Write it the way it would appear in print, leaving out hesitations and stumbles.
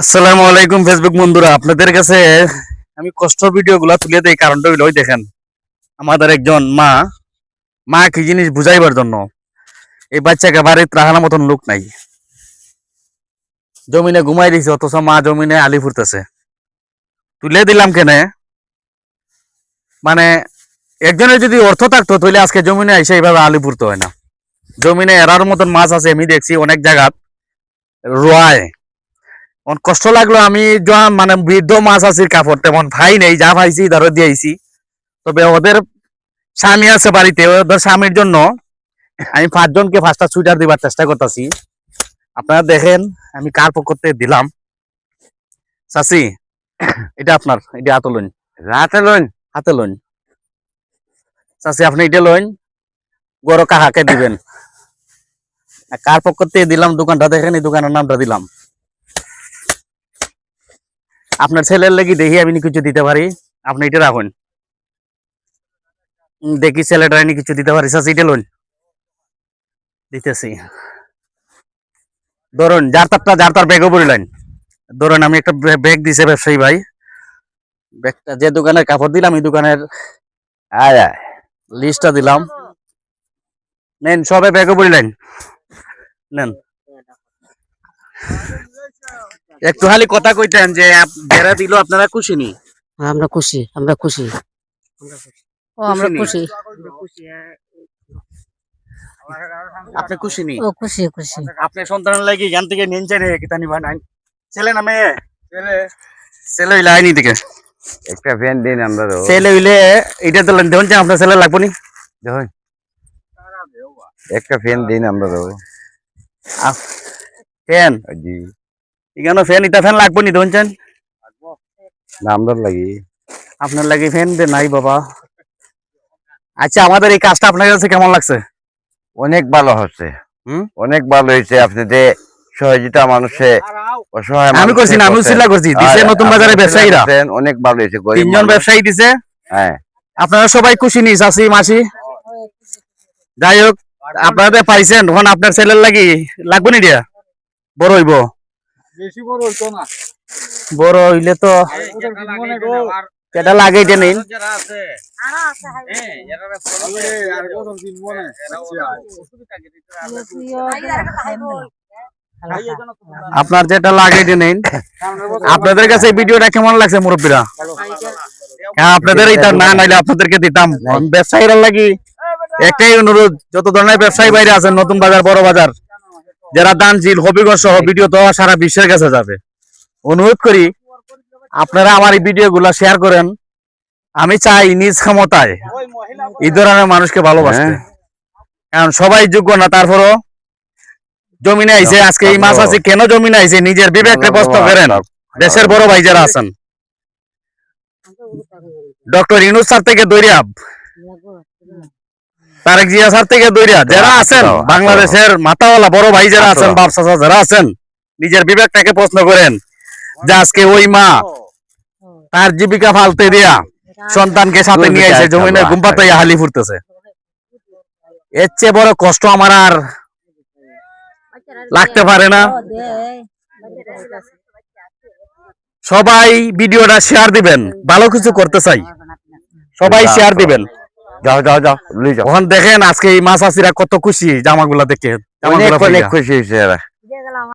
আসসালামু আলাইকুম ফেসবুক বন্ধুরা, আপনাদের কাছে আমি কষ্ট ভিডিওগুলো তুলে দেই। কারণটা হইলো ওই দেখেন, আমাদের একজন মা মা কি জিনিস বুঝাইবার জন্য এই বাচ্চাকে বাড়িতে রাখার মতন লোক নাই। জমিনে ঘুমাই দিছে, অথচ মা জমিনে আলি ফুরতেছে। তুলে দিলাম কেনে, মানে একজনের যদি অর্থ থাকতো তাহলে আজকে জমিনে এসে এইভাবে আলি ফুরতে হয় না। জমিনে এরার মতন মাছ আছে, আমি দেখছি অনেক জায়গাত রোয়ায়। কষ্ট লাগলো, আমি মানে বৃদ্ধ মাছ আছে কাপড় তেমন ভাই নেই, যা ভাইছি ধরো দিয়েছি। তবে ওদের স্বামী আছে বাড়িতে, ওদের স্বামীর জন্য আমি 5 জনকে 5টা সুইটার দিবার চেষ্টা করতেছি। আপনারা দেখেন আমি কার পক্ষ থেকে দিলাম। চাচি, এটা আপনার, এটা হাতে লইন, হাতে লইন। চাচি আপনি এটা লইন, গরো কাহাকে দিবেন। কার পক্ষ থেকে দিলাম দোকানটা দেখেন, এই দোকানের নামটা দিলাম। আপনার ছেলের লাগি দেখি আমি কিছু দিতে পারি, আপনি এটা রাখুন। দেখি ছেলেটা কিছু দিতে পারি। চাচি এটা লইন, দিতেছি। ধরুন যার তার ব্যাগও পড়লেন। ধরুন আমি একটা ব্যাগ দিছে ব্যবসায়ী ভাই, ব্যাগটা যে দোকানের কাপড় দিলাম এই দোকানের লিস্টটা দিলাম। নেন সবে ব্যাগও পড়লেন, নেন। একটু খালি কথা কইতেন যে যারা দিল আপনারা খুশি নি? আমরা খুশি, আমরা খুশি, আমরা খুশি। আপনি খুশি নি? ও খুশি, খুশি। আপনি সন্তানের লাগি জ্ঞান থেকে নিনছে রে কিতা নিবা নাই? ছেলে না মেয়ে? ছেলে হইলে আইনি থেকে একটা ফ্যান দিন আমরা তো ছেলে হইলে এটা তো দেখুন যে আপনার ছেলে লাগবো নি? দেখুন একটা ফ্যান দিন আমরা তো ফ্যান জি এখানে ফ্যান, এটা ফ্যান লাগবো নি দেখুন? না আমরা লাগি আপনার লাগে ফ্যান দে নাই বাবা। আচ্ছা, আমাদের এই কাজটা আপনার কাছে কেমন লাগছে? অনেক ভালো হচ্ছে, অনেক ভালো হয়েছে। আপনি যে সহযোগিতা মানুষে অসহায় আমি করছি না, আমি উচিলা করছি, দিছে নতুন বাজারে ব্যবসায়ীরা অনেক ভালো হয়েছে। 3 জন ব্যবসায়ী দিছে। হ্যাঁ, আপনারা সবাই খুশি নি? চাচি মাসি যাই হোক, আপনারা পাইছেন। এখন আপনার ছেলের লাগি লাগবো নি দিয়া? বড় হইব, বেশি বড় হইতো না। বড় হইলে তো এটা লাগে যে নেই। আপনার যেটা লাগে যে নেই। আপনাদের কাছে এই ভিডিওটা কেমন লাগছে মুরব্বীরা? হ্যাঁ, আপনাদের এটা না নাইলে আপনাদেরকে দিতাম। ব্যবসায়ীরা লাগি একটাই অনুরোধ, যত ধরনের ব্যবসায়ী বাইরে আছেন, নতুন বাজার, বড় বাজার, যারা দানশীল, হবিগঞ্জ সহ ভিডিও তো সারা বিশ্বের কাছে যাবে। অনুরোধ করি আপনারা আমার এই ভিডিও গুলা শেয়ার করেন। আমি চাই নিজ ক্ষমতায় এই ধরনের মানুষকে ভালোবাসতে, কারণ সবাই যোগ্য না। তারপরও জমিনে আইছে, আজকে এই মাছ আছে কেন জমিনে আইছে, নিজের বিবেককে প্রশ্ন করেন। দেশের বড় ভাই যারা আছেন, ডক্টর ইউনূস স্যার থেকে দৈরিয়া, তারেক জিয়া স্যার থেকে দৈরিয়া যারা আছেন, বাংলাদেশের মাথাওয়ালা বড় ভাই যারা আছেন, বাপ চাচা যারা আছেন, নিজের বিবেকটাকে প্রশ্ন করেন যে আজকে ওই মা তার জীবিকা ফালতে দিয়া সন্তানকে সাথে নিয়ে এসে জমিনে ঘুম পাতাইয়া হালি ফুরতেছে। এর চেয়ে বড় কষ্ট আমার আর লাগতে পারে না। সবাই ভিডিওটা শেয়ার দিবেন, ভালো কিছু করতে চাই, সবাই শেয়ার দিবেন। যাও যাও যাও লই যাও। এখন দেখেন আজকে এই মাছ চাষিরা কত খুশি জামাগুলা দেখে, অনেক অনেক খুশি হয়েছে এরা।